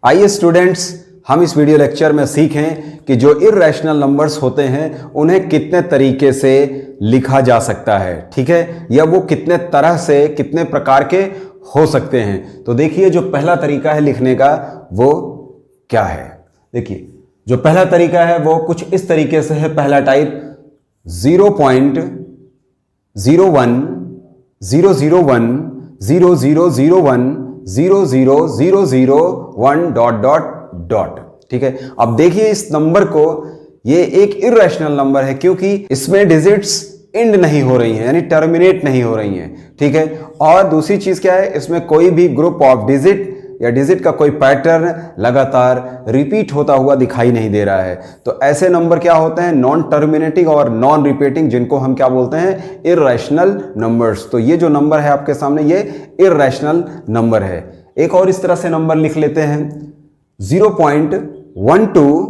आइए स्टूडेंट्स, हम इस वीडियो लेक्चर में सीखें कि जो इर्रेशनल नंबर्स होते हैं उन्हें कितने तरीके से लिखा जा सकता है, ठीक है, या वो कितने तरह से, कितने प्रकार के हो सकते हैं। तो देखिए, जो पहला तरीका है लिखने का वो क्या है। देखिए, जो पहला तरीका है वो कुछ इस तरीके से है। पहला टाइप 0.01 001 0001 0000 ठीक है। अब देखिए इस नंबर को, ये एक इर्रेशनल नंबर है क्योंकि इसमें डिजिट्स एंड नहीं हो रही हैं, यानी टर्मिनेट नहीं हो रही हैं, ठीक है। और दूसरी चीज क्या है, इसमें कोई भी ग्रुप ऑफ डिजिट या डिजिट का कोई पैटर्न लगातार रिपीट होता हुआ दिखाई नहीं दे रहा है। तो ऐसे नंबर क्या होते हैं, नॉन टर्मिनेटिंग और नॉन रिपीटिंग, जिनको हम क्या बोलते हैं, इर्रेशनल नंबर्स। तो ये जो नंबर है आपके सामने, ये इर्रेशनल नंबर है। एक और इस तरह से नंबर लिख लेते हैं 0.12 112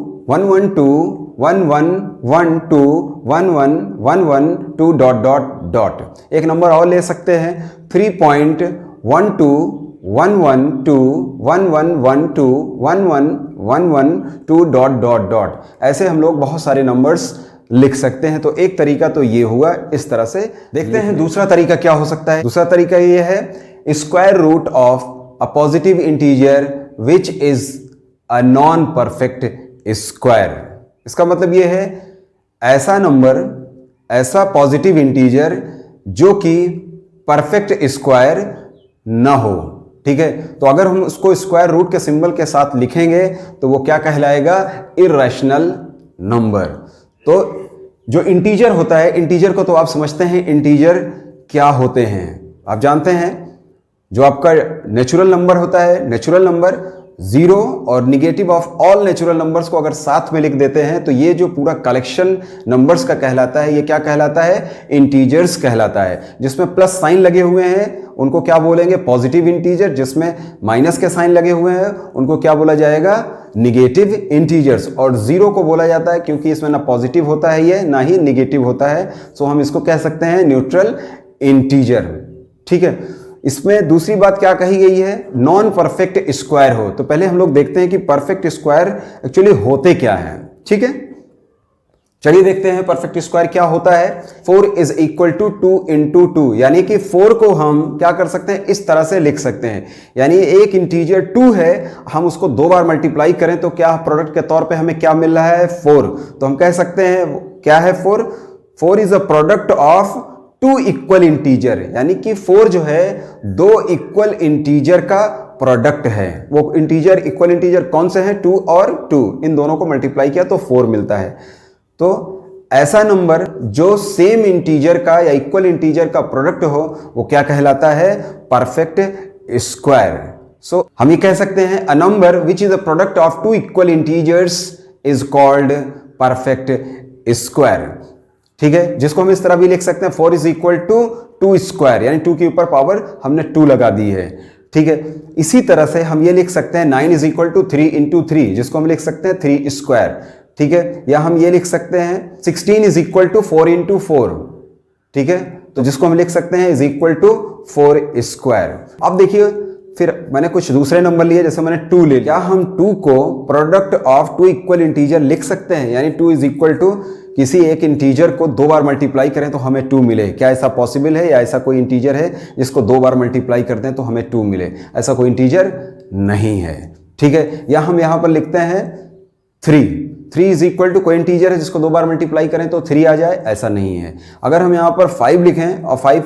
1112 1111 एक नंबर और ले सकते हैं 3.12 112 1112 1111 ऐसे हम लोग बहुत सारे नंबर्स लिख सकते हैं। तो एक तरीका तो ये हुआ, इस तरह से देखते हैं। दूसरा तरीका क्या हो सकता है? दूसरा तरीका ये है square root of a positive integer which is a non perfect square. इसका मतलब ये है ऐसा नंबर, ऐसा पॉजिटिव इंटीजर जो कि परफेक्ट स्क्वायर ना हो, ठीक है। तो अगर हम उसको स्क्वायर रूट के सिंबल के साथ लिखेंगे तो वो क्या कहलाएगा, इर्रेशनल नंबर। तो जो इंटीजर होता है, इंटीजर को तो आप समझते हैं, इंटीजर क्या होते हैं आप जानते हैं। जो आपका नेचुरल नंबर होता है, नेचुरल नंबर जीरो और negative of all natural numbers को अगर साथ में लिख देते हैं तो ये जो पूरा कलेक्शन नंबर्स का कहलाता है, ये क्या कहलाता है, इंटीजर्स कहलाता है। जिसमें प्लस साइन लगे हुए हैं उनको क्या बोलेंगे, पॉजिटिव इंटीजर। जिसमें माइनस के साइन लगे हुए हैं उनको क्या बोला जाएगा, निगेटिव इंटीजर्स। और जीरो को बोला जाता है क्योंकि इसमें ना पॉजिटिव होता है ये, ना ही निगेटिव होता है, सो हम इसको कह सकते हैं न्यूट्रल इंटीजर, ठीक है। इसमें दूसरी बात क्या कही गई है, नॉन परफेक्ट स्क्वायर हो। तो पहले हम लोग देखते हैं कि परफेक्ट स्क्वायर एक्चुअली होते क्या हैं, ठीक है। चलिए देखते हैं परफेक्ट स्क्वायर क्या होता है। 4 इज इक्वल टू 2 इंटू 2, यानी कि 4 को हम क्या कर सकते हैं, इस तरह से लिख सकते हैं। यानी एक इंटीजर 2 है, हम उसको 2 बार मल्टीप्लाई करें तो क्या प्रोडक्ट के तौर पे हमें क्या मिल रहा है, 4। तो हम कह सकते हैं क्या है 4 is a product of 2 equal integer, यानी कि 4 जो है 2 इक्वल इंटीजर का प्रोडक्ट है। वो इंटीजर, इक्वल इंटीजर कौन से हैं, 2 और 2, इन दोनों को मल्टीप्लाई किया तो 4 मिलता है। तो ऐसा नंबर जो सेम इंटीजर का या इक्वल इंटीजर का प्रोडक्ट हो वो क्या कहलाता है, परफेक्ट स्क्वायर। सो हम ये कह सकते हैं अ number which is a product of 2 equal integers is called perfect square, ठीक है। जिसको हम इस तरह भी लिख सकते हैं 4 इज इक्वल टू 2 स्क्वायर, यानी 2 के ऊपर पावर हमने 2 लगा दी है, ठीक है। इसी तरह से हम ये लिख सकते हैं 9 इज इक्वल टू 3 इंटू 3, जिसको हम लिख सकते हैं 3 स्क्वायर, ठीक है। या हम ये लिख सकते हैं 16 इज इक्वल टू 4 इंटू 4, ठीक है, तो जिसको हम लिख सकते हैं इज इक्वल टू 4 स्क्वायर। अब देखिए, फिर मैंने कुछ दूसरे नंबर लिए, जैसे मैंने 2 ले लिया। हम 2 को प्रोडक्ट ऑफ 2 इक्वल इंटीजर लिख सकते हैं, यानी 2 इज इक्वल टू किसी एक इंटीजर को 2 बार मल्टीप्लाई करें तो हमें 2 मिले। क्या ऐसा पॉसिबल है, या ऐसा कोई इंटीजर है जिसको 2 बार मल्टीप्लाई करते हैं तो हमें 2 मिले? ऐसा कोई इंटीजर नहीं है, ठीक है। या हम यहां पर लिखते हैं 3 इज इक्वल टू कोई इंटीजर है जिसको 2 बार मल्टीप्लाई करें तो 3 आ जाए, ऐसा नहीं है। अगर हम यहां पर 5 लिखें और 5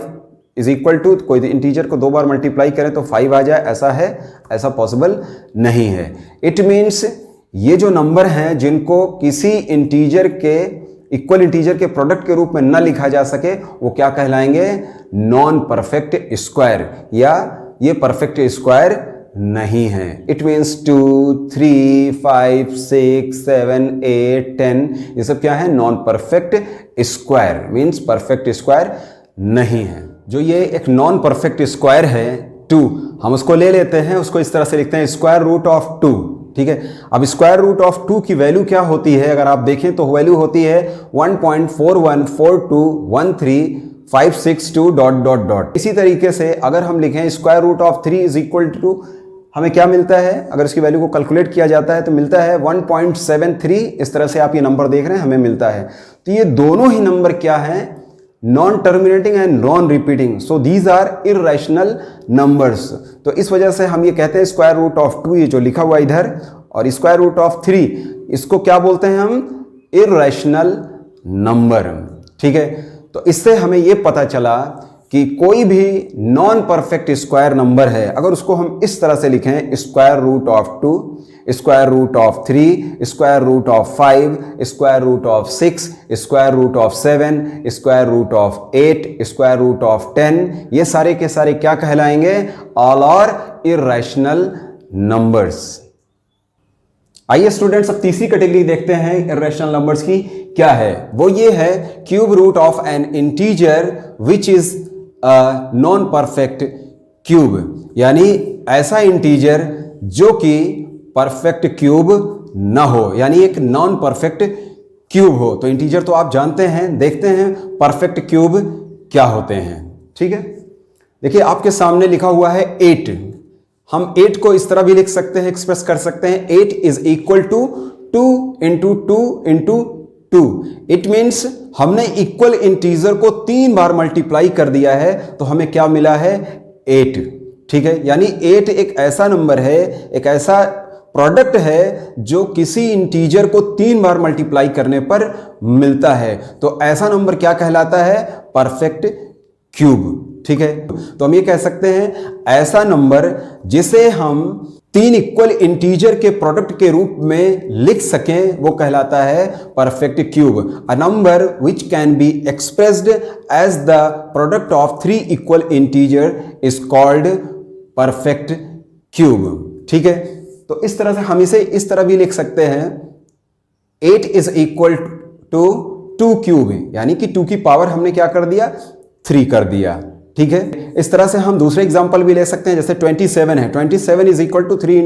इज इक्वल टू कोई इंटीजर को 2 बार मल्टीप्लाई करें तो 5 आ जाए, ऐसा है, ऐसा पॉसिबल नहीं है। इट मीन्स ये जो नंबर हैं जिनको किसी इंटीजर के, इक्वल इंटीजर के प्रोडक्ट के रूप में न लिखा जा सके, वो क्या कहलाएंगे, नॉन परफेक्ट स्क्वायर, या ये परफेक्ट स्क्वायर नहीं है। इट मीन्स 2 3 5 6 7 8 10 ये सब क्या है, non perfect square, means perfect square नहीं है। जो ये एक नॉन परफेक्ट स्क्वायर है 2, हम उसको ले लेते हैं, उसको इस तरह से लिखते हैं स्क्वायर रूट ऑफ 2, ठीक है। अब स्क्वायर रूट ऑफ 2 की वैल्यू क्या होती है, अगर आप देखें तो वैल्यू होती है 1.414213 562 ... इसी तरीके से अगर हम लिखें square root of 3 is equal to, हमें क्या मिलता है, अगर इसकी वैल्यू को कैलकुलेट किया जाता है तो मिलता है 1.73। इस तरह से आप ये नंबर देख रहे हैं हमें मिलता है। तो ये दोनों ही नंबर क्या है, non terminating and non repeating, so these are irrational numbers. तो इस वजह से हम ये कहते हैं स्क्वायर रूट ऑफ 2, ये जो लिखा हुआ इधर, और स्क्वायर रूट ऑफ 3, इसको क्या बोलते हैं हम, इररेशनल नंबर। ठीक है, तो इससे हमें ये पता चला कि कोई भी नॉन परफेक्ट स्क्वायर नंबर है, अगर उसको हम इस तरह से लिखें, square root of 2, square root of 3, square root of 5, square root of 6, square root of 7, square root of 8, square root of 10, ये सारे के सारे क्या कहलाएंगे, ऑल आर इररेशनल नंबर्स। आइए स्टूडेंट्स, अब तीसरी कैटेगरी देखते हैं इररेशनल नंबर्स की क्या है। वो ये है cube root of an integer which is non perfect cube, यानी ऐसा इंटीजर जो कि परफेक्ट क्यूब ना हो, यानी एक नॉन परफेक्ट क्यूब हो। तो इंटीजर तो आप जानते हैं, देखते हैं परफेक्ट क्यूब क्या होते हैं। ठीक है, देखिए आपके सामने लिखा हुआ है 8। हम 8 को इस तरह भी लिख सकते हैं, एक्सप्रेस कर सकते हैं, 8 is equal to 2 into 2 into 2। It means हमने इक्वल इंटीजर को 3 बार मल्टीप्लाई कर दिया है, तो हमें क्या मिला है, 8। ठीक है, यानी 8 एक ऐसा नंबर है, एक ऐसा प्रोडक्ट है जो किसी इंटीजर को 3 बार मल्टीप्लाई करने पर मिलता है। तो ऐसा नंबर क्या कहलाता है, परफेक्ट क्यूब। ठीक है, तो हम ये कह सकते हैं ऐसा नंबर जिसे हम 3 इक्वल इंटीजर के प्रोडक्ट के रूप में लिख सकें, वो कहलाता है perfect cube. A number which can be expressed as the product of 3 equal integer is called perfect cube. ठीक है, तो इस तरह से हम इसे इस तरह भी लिख सकते हैं, 8 इज इक्वल टू 2 क्यूब, यानी कि 2 की पावर हमने क्या कर दिया, 3 कर दिया। ठीक है, इस तरह से हम दूसरे एग्जांपल भी ले सकते हैं, जैसे 27 है, 27 इज इक्वल टू 3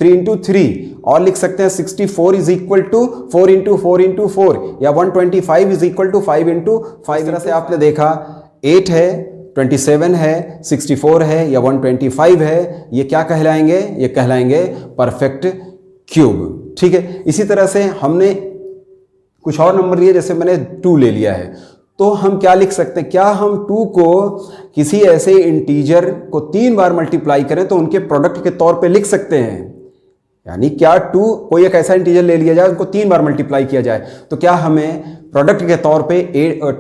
इंटू 3, और लिख सकते हैं 64 is equal to 4 into 4 into 4, या 125 इज इक्वल टू 5 इंटू 5। इस तरह से आपने देखा 8 है, 27 है, 64 है या 125 है, ये क्या कहलाएंगे, ये कहलाएंगे परफेक्ट क्यूब। ठीक है, इसी तरह से हमने कुछ और नंबर लिए, जैसे मैंने 2 ले लिया है, तो हम क्या लिख सकते हैं, क्या हम 2 को किसी ऐसे इंटीजर को 3 बार मल्टीप्लाई करें तो उनके प्रोडक्ट के तौर पे लिख सकते हैं। यानी क्या 2, कोई एक ऐसा इंटीजर ले लिया जाए, उनको 3 बार मल्टीप्लाई किया जाए, तो क्या हमें प्रोडक्ट के तौर पे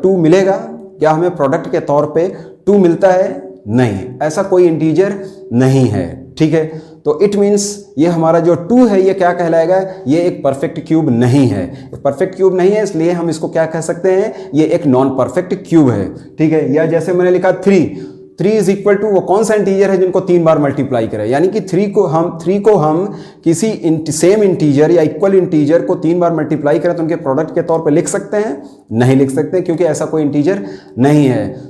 2 मिलेगा? क्या हमें प्रोडक्ट के तौर पे 2 मिलता है? नहीं, ऐसा कोई इंटीजर नहीं है। ठीक है, तो इट मीन्स ये हमारा जो 2 है ये क्या कहलाएगा, ये एक परफेक्ट क्यूब नहीं है। परफेक्ट क्यूब नहीं है, इसलिए हम इसको क्या कह सकते हैं, ये एक नॉन परफेक्ट क्यूब है। ठीक है, या जैसे मैंने लिखा 3 इज इक्वल टू, वो कौन सा इंटीजर है जिनको 3 बार मल्टीप्लाई करें, यानी कि 3 को हम किसी सेम इंटीजर या इक्वल इंटीजर को 3 बार मल्टीप्लाई करें तो उनके प्रोडक्ट के तौर पे लिख सकते हैं? नहीं लिख सकते, क्योंकि ऐसा कोई इंटीजर नहीं है।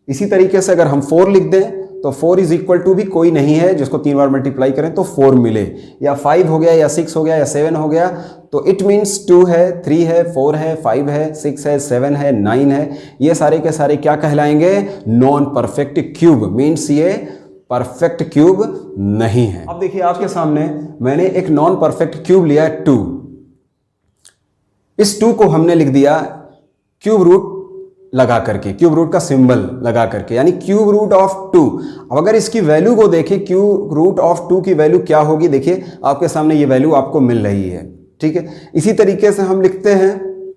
इसी तरीके से अगर हम 4 लिख दें तो 4 इज इक्वल टू भी कोई नहीं है जिसको 3 बार मल्टीप्लाई करें तो 4 मिले, या 5 हो गया, या 6 हो गया, या 7 हो गया, तो इट मीन्स 2 है, 3 है, 4 है, 5 है, 6 है, 7 है, 9 है, ये सारे के सारे क्या कहलाएंगे, नॉन परफेक्ट क्यूब। मीन्स ये परफेक्ट क्यूब नहीं है। अब देखिए आपके सामने मैंने एक नॉन परफेक्ट क्यूब लिया है 2। इस 2 को हमने लिख दिया क्यूब रूट लगा करके, क्यूब रूट का सिंबल लगा करके, यानी क्यूब रूट ऑफ 2। अब अगर इसकी वैल्यू को देखें, क्यूब रूट ऑफ 2 की वैल्यू क्या होगी, देखिए आपके सामने ये वैल्यू आपको मिल रही है। ठीक है, इसी तरीके से हम लिखते हैं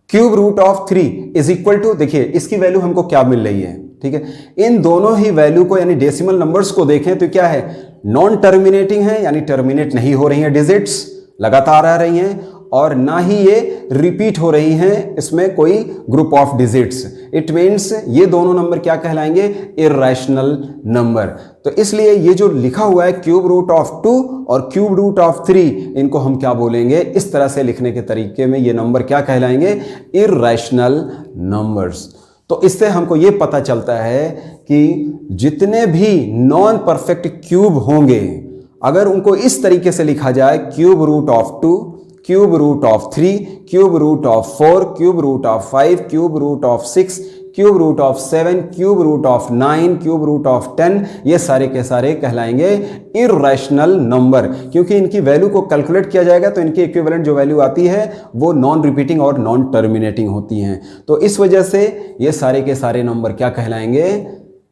cube root of 3 is equal to, देखिए इसकी वैल्यू हमको क्या मिल रही है। ठीक है, इन दोनों ही वैल्यू को यानी डेसिमल नंबर्स को देखें तो क्या है, नॉन टर्मिनेटिंग है, यानी टर्मिनेट नहीं हो रही हैं डिजिट्स, लगातार आ रही हैं, और ना ही ये रिपीट हो रही हैं, इसमें कोई group of digits. It means ये दोनों नंबर क्या कहलाएंगे, इररेशनल नंबर। तो इसलिए ये जो लिखा हुआ है क्यूब रूट ऑफ 2 और क्यूब रूट ऑफ 3, इनको हम क्या बोलेंगे, इस तरह से लिखने के तरीके में ये नंबर क्या कहलाएंगे, इररेशनल नंबर्स। तो इससे हमको ये पता चलता है कि जितने भी नॉन परफेक्ट क्यूब होंगे, अगर उनको इस तरीके से लिखा जाए, cube root of 2, cube root of 3, cube root of 4, cube root of 5, cube root of 6, cube root of 7, cube root of 9, cube root of 10, ये सारे के सारे कहलाएंगे इर्रेशनल नंबर, क्योंकि इनकी वैल्यू को कैलकुलेट किया जाएगा तो इनकी इक्विवेलेंट जो वैल्यू आती है वो नॉन रिपीटिंग और नॉन टर्मिनेटिंग होती हैं। तो इस वजह से ये सारे के सारे नंबर क्या कहलाएंगे?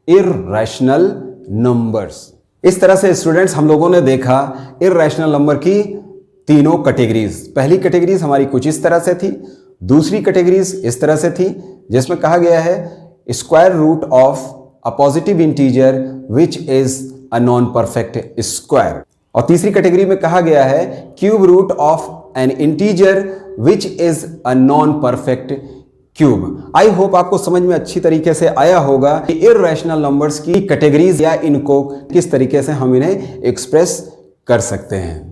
Irrational numbers. इस तरह से स्टूडेंट्स हम लोगों ने देखा इर्रेशनल नंबर की तीनों कैटेगरीज। पहली कैटेगरीज हमारी कुछ इस तरह से थी, दूसरी कैटेगरीज इस तरह से थी जिसमें कहा गया है square root of a positive integer which is a non perfect square, और तीसरी कैटेगरी में कहा गया है cube root of an integer which is a non perfect cube. I hope आपको समझ में अच्छी तरीके से आया होगा कि इर्रेशनल नंबर्स की कैटेगरीज या इनको किस तरीके से हम इन्हें एक्सप्रेस कर सकते हैं।